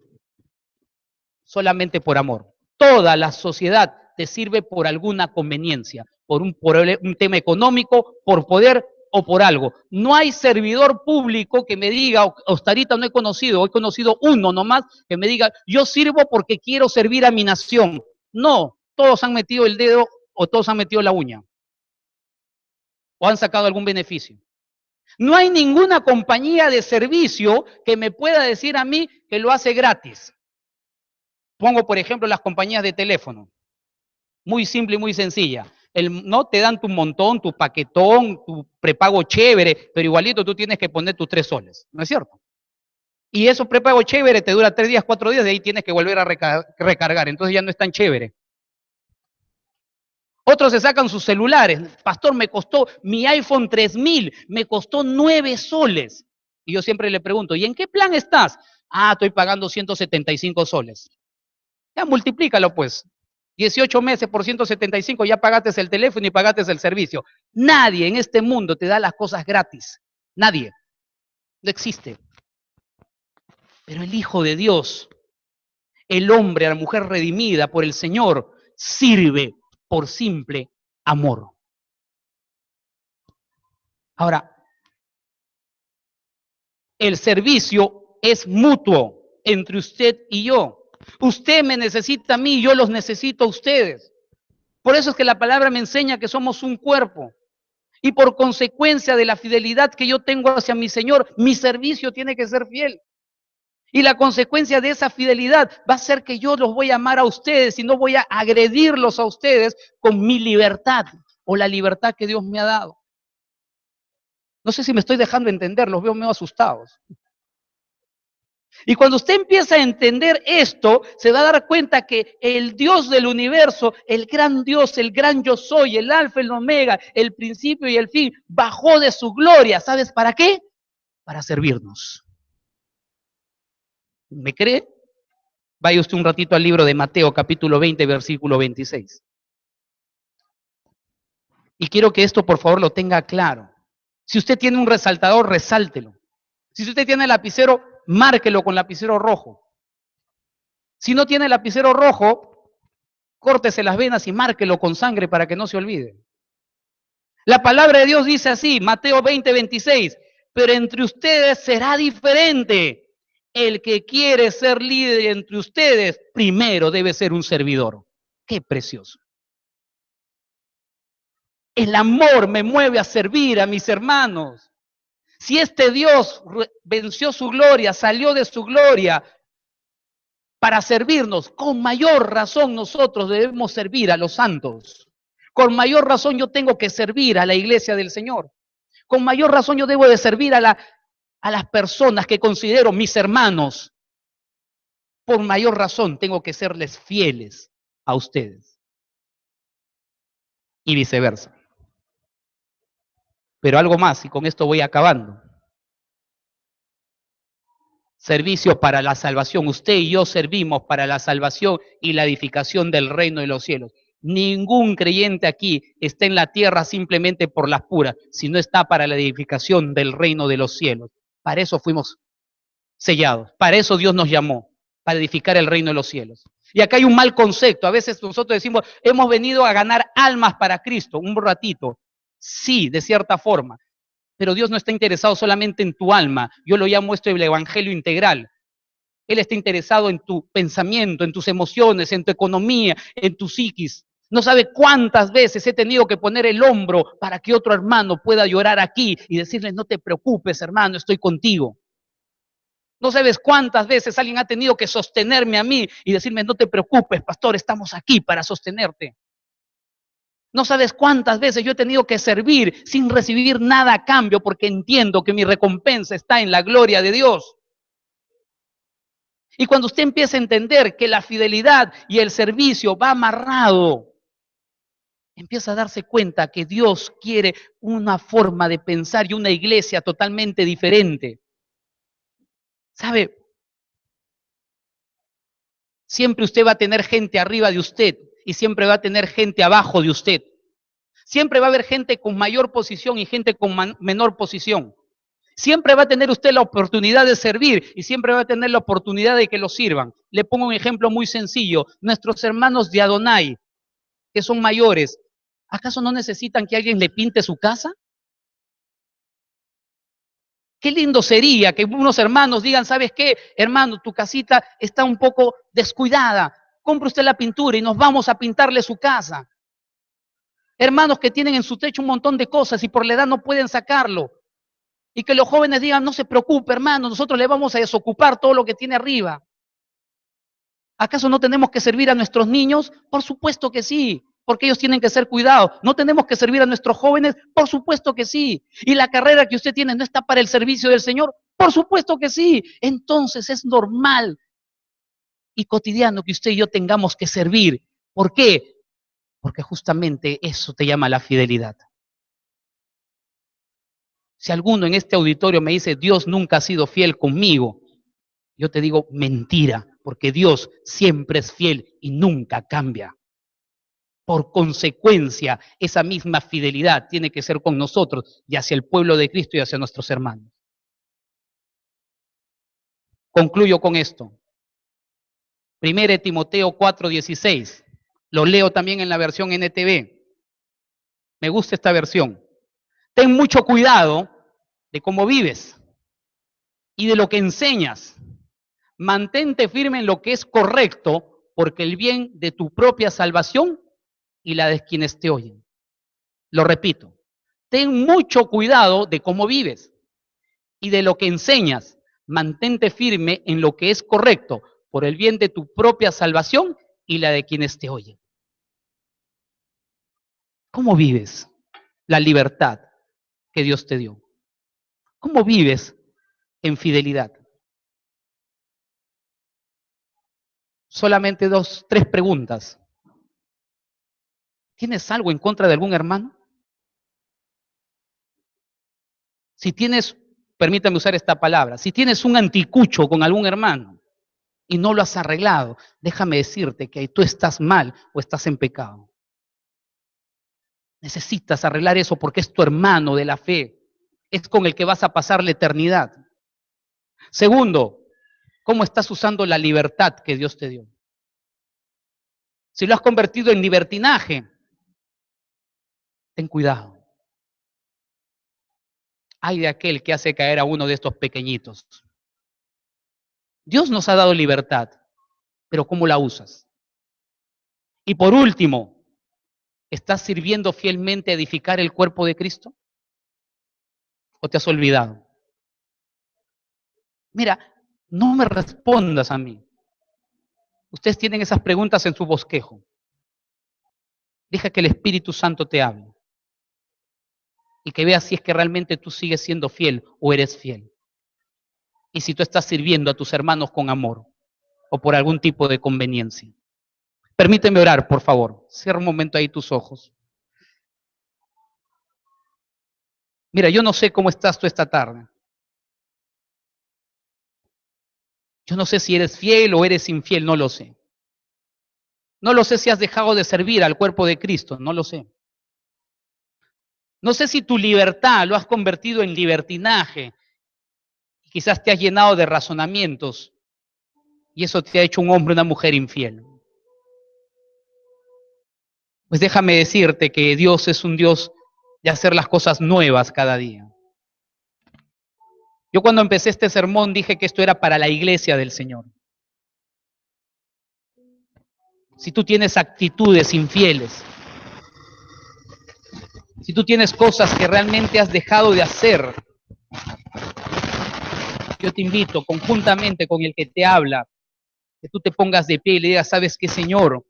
solamente por amor. Toda la sociedad te sirve por alguna conveniencia, por un tema económico, por poder o por algo. No hay servidor público que me diga, hasta ahorita no he conocido uno nomás, que me diga, yo sirvo porque quiero servir a mi nación. No, todos han metido el dedo o todos han metido la uña. O han sacado algún beneficio. No hay ninguna compañía de servicio que me pueda decir a mí que lo hace gratis. Pongo, por ejemplo, las compañías de teléfono. Muy simple y muy sencilla. No te dan tu montón, tu paquetón, tu prepago chévere, pero igualito tú tienes que poner tus 3 soles. ¿No es cierto? Y eso prepago chévere te dura 3 días, 4 días, de ahí tienes que volver a recargar. Entonces ya no es tan chévere. Otros se sacan sus celulares. Pastor, me costó mi iPhone 3000, me costó 9 soles. Y yo siempre le pregunto, ¿y en qué plan estás? Estoy pagando 175 soles. Ya multiplícalo pues. 18 meses por 175, ya pagaste el teléfono y pagaste el servicio. Nadie en este mundo te da las cosas gratis. Nadie. No existe. Pero el Hijo de Dios, el hombre, la mujer redimida por el Señor, sirve por simple amor. Ahora, el servicio es mutuo entre usted y yo. Usted me necesita a mí, yo los necesito a ustedes. Por eso es que la palabra me enseña que somos un cuerpo. Y por consecuencia de la fidelidad que yo tengo hacia mi Señor, mi servicio tiene que ser fiel. Y la consecuencia de esa fidelidad va a ser que yo los voy a amar a ustedes y no voy a agredirlos a ustedes con mi libertad o la libertad que Dios me ha dado. No sé si me estoy dejando entender, los veo medio asustados. Y cuando usted empieza a entender esto, se va a dar cuenta que el Dios del universo, el gran Dios, el gran yo soy, el alfa, el omega, el principio y el fin, bajó de su gloria. ¿Sabes para qué? Para servirnos. ¿Me cree? Vaya usted un ratito al libro de Mateo, capítulo 20, versículo 26. Y quiero que esto, por favor, lo tenga claro. Si usted tiene un resaltador, resáltelo. Si usted tiene lapicero, márquelo con lapicero rojo. Si no tiene lapicero rojo, córtese las venas y márquelo con sangre para que no se olvide. La palabra de Dios dice así, Mateo 20, 26, pero entre ustedes será diferente. El que quiere ser líder entre ustedes, primero debe ser un servidor. Qué precioso. El amor me mueve a servir a mis hermanos. Si este Dios venció su gloria, salió de su gloria para servirnos, con mayor razón nosotros debemos servir a los santos. Con mayor razón yo tengo que servir a la iglesia del Señor. Con mayor razón yo debo de servir a las personas que considero mis hermanos. Por mayor razón tengo que serles fieles a ustedes. Y viceversa. Pero algo más, y con esto voy acabando. Servicio para la salvación. Usted y yo servimos para la salvación y la edificación del reino de los cielos. Ningún creyente aquí está en la tierra simplemente por las puras, sino está para la edificación del reino de los cielos. Para eso fuimos sellados. Para eso Dios nos llamó, para edificar el reino de los cielos. Y acá hay un mal concepto. A veces nosotros decimos, hemos venido a ganar almas para Cristo, un ratito. Sí, de cierta forma. Pero Dios no está interesado solamente en tu alma. Yo lo llamo esto el evangelio integral. Él está interesado en tu pensamiento, en tus emociones, en tu economía, en tu psiquis. No sabe cuántas veces he tenido que poner el hombro para que otro hermano pueda llorar aquí y decirle, no te preocupes, hermano, estoy contigo. No sabes cuántas veces alguien ha tenido que sostenerme a mí y decirme, no te preocupes, pastor, estamos aquí para sostenerte. No sabes cuántas veces yo he tenido que servir sin recibir nada a cambio porque entiendo que mi recompensa está en la gloria de Dios. Y cuando usted empieza a entender que la fidelidad y el servicio va amarrado, empieza a darse cuenta que Dios quiere una forma de pensar y una iglesia totalmente diferente. ¿Sabe? Siempre usted va a tener gente arriba de usted y siempre va a tener gente abajo de usted. Siempre va a haber gente con mayor posición y gente con menor posición. Siempre va a tener usted la oportunidad de servir y siempre va a tener la oportunidad de que lo sirvan. Le pongo un ejemplo muy sencillo. Nuestros hermanos de Adonai, que son mayores, ¿acaso no necesitan que alguien le pinte su casa? Qué lindo sería que unos hermanos digan, ¿sabes qué? Hermano, tu casita está un poco descuidada. Compre usted la pintura y nos vamos a pintarle su casa. Hermanos que tienen en su techo un montón de cosas y por la edad no pueden sacarlo. Y que los jóvenes digan, no se preocupe, hermano, nosotros le vamos a desocupar todo lo que tiene arriba. ¿Acaso no tenemos que servir a nuestros niños? Por supuesto que sí, porque ellos tienen que ser cuidados. ¿No tenemos que servir a nuestros jóvenes? Por supuesto que sí. ¿Y la carrera que usted tiene no está para el servicio del Señor? Por supuesto que sí. Entonces es normal y cotidiano que usted y yo tengamos que servir. ¿Por qué? Porque justamente eso te llama la fidelidad. Si alguno en este auditorio me dice, Dios nunca ha sido fiel conmigo, yo te digo, mentira, porque Dios siempre es fiel y nunca cambia. Por consecuencia, esa misma fidelidad tiene que ser con nosotros y hacia el pueblo de Cristo y hacia nuestros hermanos. Concluyo con esto. 1 Timoteo 4:16. Lo leo también en la versión NTV. Me gusta esta versión. Ten mucho cuidado de cómo vives y de lo que enseñas. Mantente firme en lo que es correcto, porque el bien de tu propia salvación y la de quienes te oyen. Lo repito, ten mucho cuidado de cómo vives y de lo que enseñas. Mantente firme en lo que es correcto, por el bien de tu propia salvación y la de quienes te oyen. ¿Cómo vives la libertad que Dios te dio? ¿Cómo vives en fidelidad? Solamente 2, 3 preguntas. ¿Tienes algo en contra de algún hermano? Si tienes, permítame usar esta palabra, si tienes un anticucho con algún hermano y no lo has arreglado, déjame decirte que tú estás mal o estás en pecado. Necesitas arreglar eso porque es tu hermano de la fe. Es con el que vas a pasar la eternidad. Segundo, ¿cómo estás usando la libertad que Dios te dio? Si lo has convertido en libertinaje, ten cuidado. Ay de aquel que hace caer a uno de estos pequeñitos. Dios nos ha dado libertad, pero ¿cómo la usas? Y por último, ¿estás sirviendo fielmente a edificar el cuerpo de Cristo? ¿O te has olvidado? Mira, no me respondas a mí. Ustedes tienen esas preguntas en su bosquejo. Deja que el Espíritu Santo te hable. Y que veas si es que realmente tú sigues siendo fiel o eres fiel. Y si tú estás sirviendo a tus hermanos con amor o por algún tipo de conveniencia. Permíteme orar, por favor. Cierra un momento ahí tus ojos. Mira, yo no sé cómo estás tú esta tarde. Yo no sé si eres fiel o eres infiel, no lo sé. No lo sé si has dejado de servir al cuerpo de Cristo, no lo sé. No sé si tu libertad lo has convertido en libertinaje. Quizás te has llenado de razonamientos y eso te ha hecho un hombre o una mujer infiel. Pues déjame decirte que Dios es un Dios de hacer las cosas nuevas cada día. Yo cuando empecé este sermón dije que esto era para la iglesia del Señor. Si tú tienes actitudes infieles, si tú tienes cosas que realmente has dejado de hacer, yo te invito conjuntamente con el que te habla, que tú te pongas de pie y le digas, ¿sabes qué, Señor?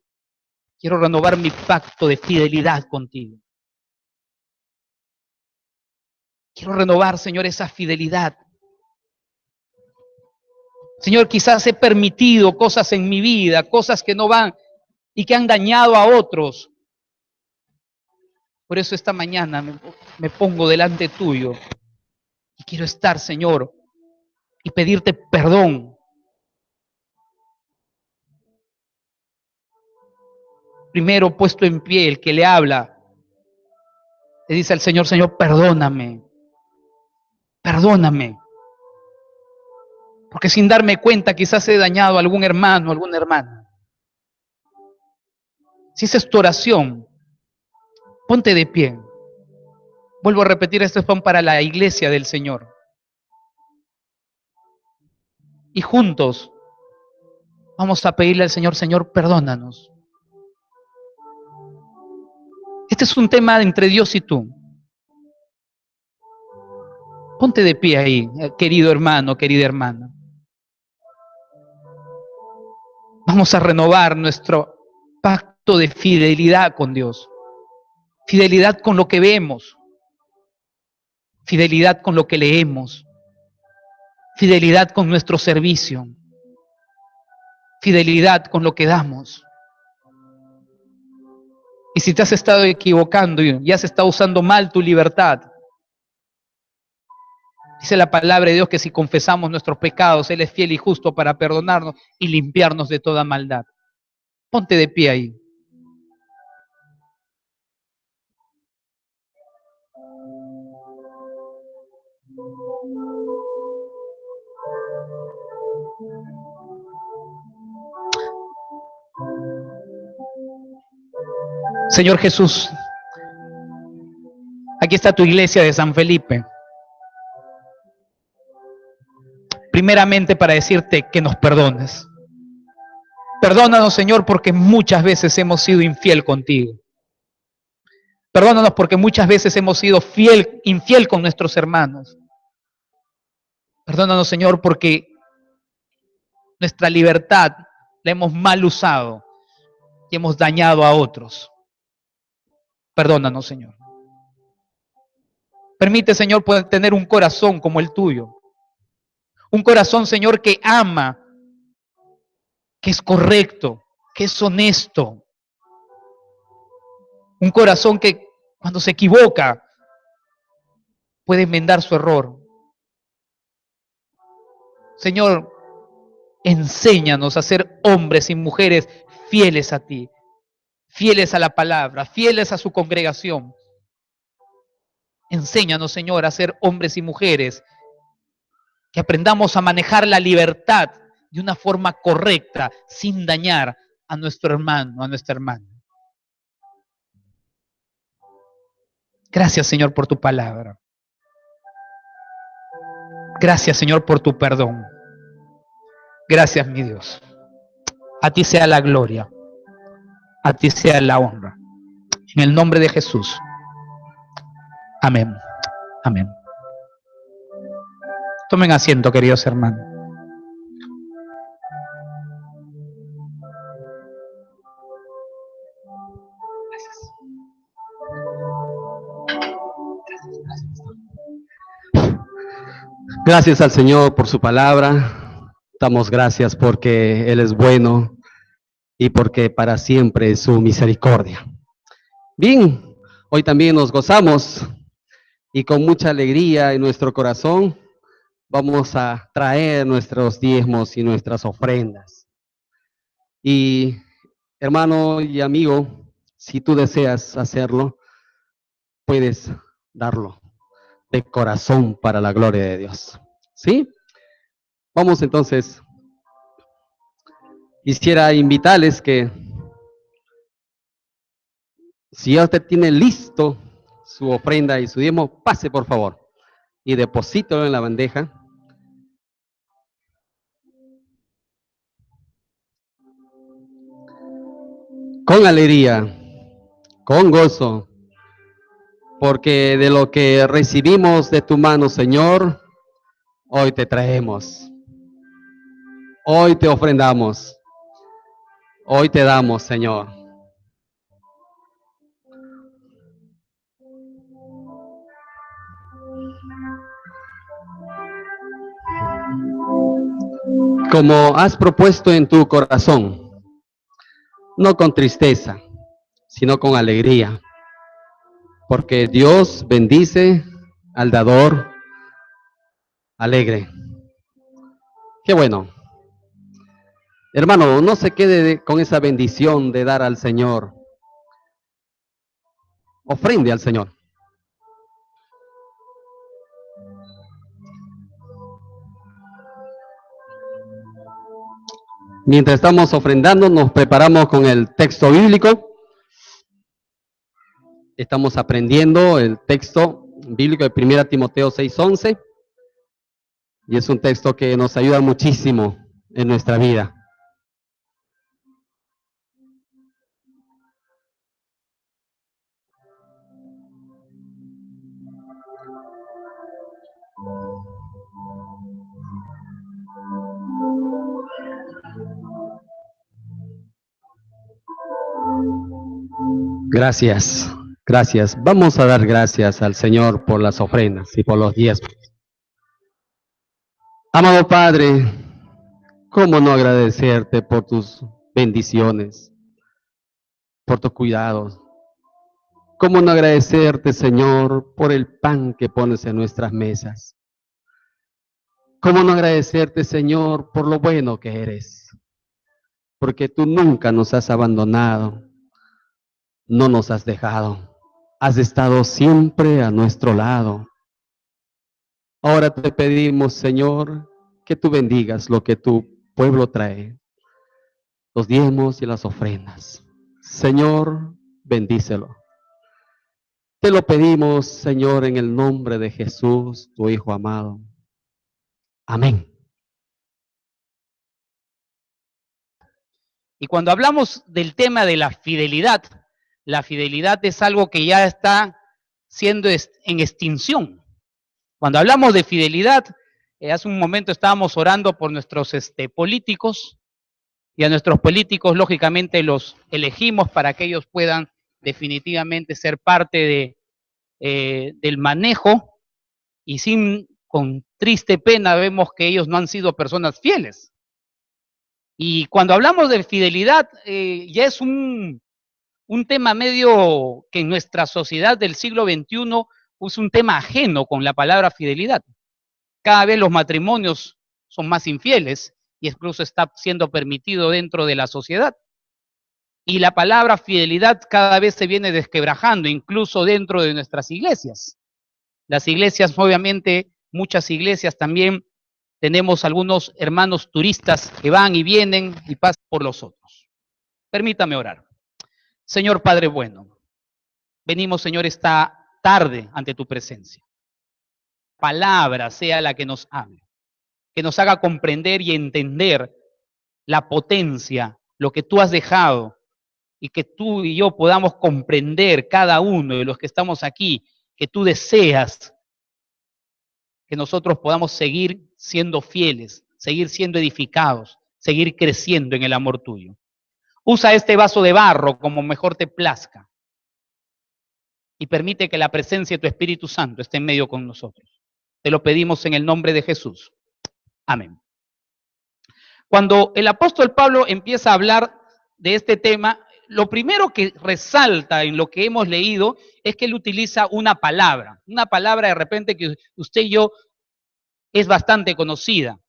Quiero renovar mi pacto de fidelidad contigo. Quiero renovar, Señor, esa fidelidad. Señor, quizás he permitido cosas en mi vida, cosas que no van y que han dañado a otros. Por eso esta mañana me pongo delante tuyo y quiero estar, Señor, y pedirte perdón. Primero puesto en pie, el que le habla, le dice al Señor, Señor, perdóname, perdóname. Porque sin darme cuenta quizás he dañado a algún hermano, alguna hermana. Si esa es tu oración, ponte de pie. Vuelvo a repetir, esto es para la iglesia del Señor. Y juntos vamos a pedirle al Señor, Señor, perdónanos. Este es un tema entre Dios y tú. Ponte de pie ahí, querido hermano, querida hermana. Vamos a renovar nuestro pacto de fidelidad con Dios. Fidelidad con lo que vemos. Fidelidad con lo que leemos. Fidelidad con nuestro servicio. Fidelidad con lo que damos. Y si te has estado equivocando y has estado usando mal tu libertad, dice la palabra de Dios que si confesamos nuestros pecados, Él es fiel y justo para perdonarnos y limpiarnos de toda maldad. Ponte de pie ahí. Señor Jesús, aquí está tu iglesia de San Felipe. Primeramente para decirte que nos perdones. Perdónanos, Señor, porque muchas veces hemos sido infiel contigo. Perdónanos porque muchas veces hemos sido infiel con nuestros hermanos. Perdónanos, Señor, porque nuestra libertad la hemos mal usado y hemos dañado a otros. Perdónanos, Señor. Permite, Señor, poder tener un corazón como el tuyo. Un corazón, Señor, que ama, que es correcto, que es honesto. Un corazón que cuando se equivoca puede enmendar su error. Señor, enséñanos a ser hombres y mujeres fieles a ti, fieles a la palabra, fieles a su congregación. Enséñanos, Señor, a ser hombres y mujeres que aprendamos a manejar la libertad de una forma correcta, sin dañar a nuestro hermano, a nuestra hermana. Gracias, Señor, por tu palabra. Gracias, Señor, por tu perdón. Gracias, mi Dios. A ti sea la gloria. A ti sea la honra. En el nombre de Jesús. Amén. Amén. Tomen asiento, queridos hermanos. Gracias al Señor por su palabra. Damos gracias porque Él es bueno y porque para siempre es su misericordia. Bien, hoy también nos gozamos y con mucha alegría en nuestro corazón vamos a traer nuestros diezmos y nuestras ofrendas. Y hermano y amigo, si tú deseas hacerlo, puedes darlo de corazón para la gloria de Dios. ¿Sí? Vamos entonces. Quisiera invitarles que si ya usted tiene listo su ofrenda y su diezmo, pase por favor y deposítelo en la bandeja. Con alegría, con gozo, porque de lo que recibimos de tu mano, Señor, hoy te traemos, hoy te ofrendamos, hoy te damos, Señor. Como has propuesto en tu corazón, no con tristeza, sino con alegría, porque Dios bendice al dador alegre. Qué bueno. Hermano, no se quede con esa bendición de dar al Señor. Ofrende al Señor. Mientras estamos ofrendando, nos preparamos con el texto bíblico. Estamos aprendiendo el texto bíblico de 1 Timoteo 6:11. Y es un texto que nos ayuda muchísimo en nuestra vida. Gracias, gracias. Vamos a dar gracias al Señor por las ofrendas y por los diezmos. Amado Padre, ¿cómo no agradecerte por tus bendiciones, por tus cuidados? ¿Cómo no agradecerte, Señor, por el pan que pones en nuestras mesas? ¿Cómo no agradecerte, Señor, por lo bueno que eres? Porque tú nunca nos has abandonado, no nos has dejado, has estado siempre a nuestro lado. Ahora te pedimos, Señor, que tú bendigas lo que tu pueblo trae, los diezmos y las ofrendas. Señor, bendícelo. Te lo pedimos, Señor, en el nombre de Jesús, tu Hijo amado. Amén. Y cuando hablamos del tema de la fidelidad es algo que ya está siendo en extinción. Cuando hablamos de fidelidad, Hace un momento estábamos orando por nuestros políticos, y a nuestros políticos lógicamente los elegimos para que ellos puedan definitivamente ser parte del manejo, y con triste pena vemos que ellos no han sido personas fieles. Y cuando hablamos de fidelidad, ya es un tema medio que en nuestra sociedad del siglo XXI es un tema ajeno con la palabra fidelidad. Cada vez los matrimonios son más infieles y incluso está siendo permitido dentro de la sociedad. Y la palabra fidelidad cada vez se viene desquebrajando, incluso dentro de nuestras iglesias. Las iglesias, obviamente, muchas iglesias también tenemos algunos hermanos turistas que van y vienen y pasan por los otros. Permítame orar. Señor Padre bueno, venimos, Señor, esta tarde ante tu presencia. Palabra sea la que nos hable, que nos haga comprender y entender la potencia, lo que tú has dejado, y que tú y yo podamos comprender cada uno de los que estamos aquí, que tú deseas que nosotros podamos seguir siendo fieles, seguir siendo edificados, seguir creciendo en el amor tuyo. Usa este vaso de barro como mejor te plazca y permite que la presencia de tu Espíritu Santo esté en medio con nosotros. Te lo pedimos en el nombre de Jesús. Amén. Cuando el apóstol Pablo empieza a hablar de este tema, lo primero que resalta en lo que hemos leído es que él utiliza una palabra de repente que usted y yo es bastante conocida.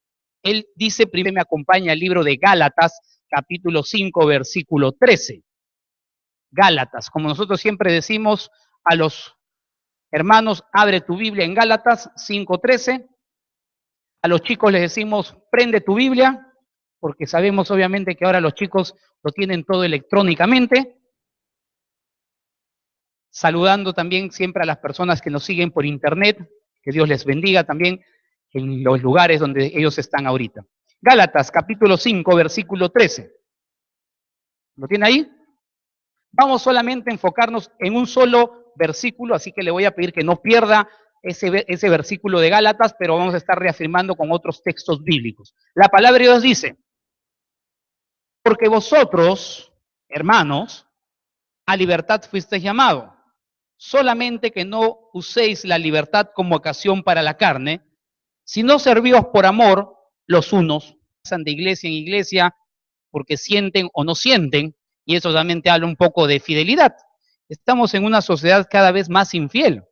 Él dice, primero me acompaña el libro de Gálatas, capítulo 5, versículo 13. Gálatas, como nosotros siempre decimos a los hermanos, abre tu Biblia en Gálatas 5:13. A los chicos les decimos, prende tu Biblia, porque sabemos obviamente que ahora los chicos lo tienen todo electrónicamente. Saludando también siempre a las personas que nos siguen por internet, que Dios les bendiga también en los lugares donde ellos están ahorita. Gálatas, capítulo 5, versículo 13. ¿Lo tiene ahí? Vamos solamente a enfocarnos en un solo versículo, así que le voy a pedir que no pierda ese versículo de Gálatas, pero vamos a estar reafirmando con otros textos bíblicos. La palabra de Dios dice, porque vosotros, hermanos, a libertad fuisteis llamados, solamente que no uséis la libertad como ocasión para la carne, sino servíos por amor los unos, pasan de iglesia en iglesia porque sienten o no sienten, y eso realmente habla un poco de fidelidad. Estamos en una sociedad cada vez más infiel.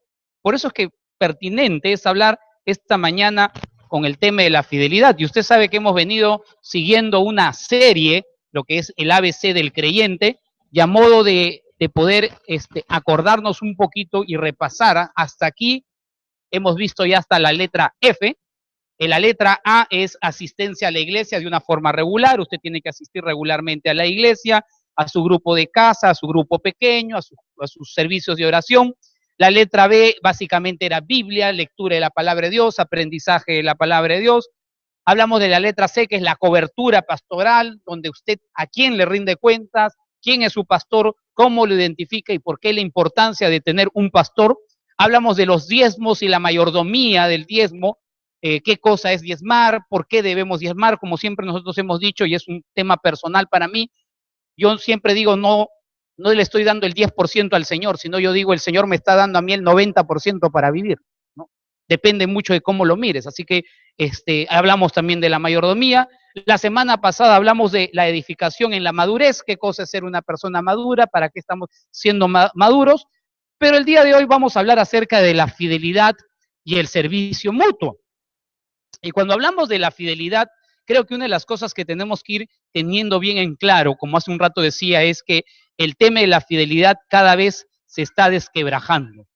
Por eso es que pertinente es hablar esta mañana con el tema de la fidelidad. Y usted sabe que hemos venido siguiendo una serie, lo que es el ABC del creyente, y a modo de poder acordarnos un poquito y repasar, hasta aquí hemos visto ya hasta la letra F. La letra A es asistencia a la iglesia de una forma regular. Usted tiene que asistir regularmente a la iglesia, a su grupo de casa, a su grupo pequeño, a sus servicios de oración. La letra B básicamente era Biblia, lectura de la palabra de Dios, aprendizaje de la palabra de Dios. Hablamos de la letra C, que es la cobertura pastoral, donde usted a quién le rinde cuentas, quién es su pastor, cómo lo identifica y por qué la importancia de tener un pastor. Hablamos de los diezmos y la mayordomía del diezmo, qué cosa es diezmar, por qué debemos diezmar, como siempre nosotros hemos dicho, y es un tema personal para mí. Yo siempre digo, no le estoy dando el 10% al Señor, sino yo digo, el Señor me está dando a mí el 90% para vivir, ¿no? Depende mucho de cómo lo mires. Así que hablamos también de la mayordomía. La semana pasada hablamos de la edificación en la madurez, qué cosa es ser una persona madura, para qué estamos siendo maduros. Pero el día de hoy vamos a hablar acerca de la fidelidad y el servicio mutuo. Y cuando hablamos de la fidelidad, creo que una de las cosas que tenemos que ir teniendo bien en claro, como hace un rato decía, es que el tema de la fidelidad cada vez se está desquebrajando.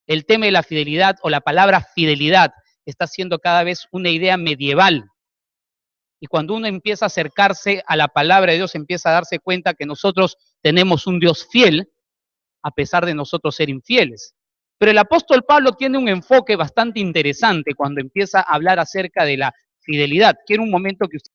El tema de la fidelidad o la palabra fidelidad está siendo cada vez una idea medieval. Y cuando uno empieza a acercarse a la palabra de Dios, empieza a darse cuenta que nosotros tenemos un Dios fiel, a pesar de nosotros ser infieles. Pero el apóstol Pablo tiene un enfoque bastante interesante cuando empieza a hablar acerca de la fidelidad. Quiero un momento que usted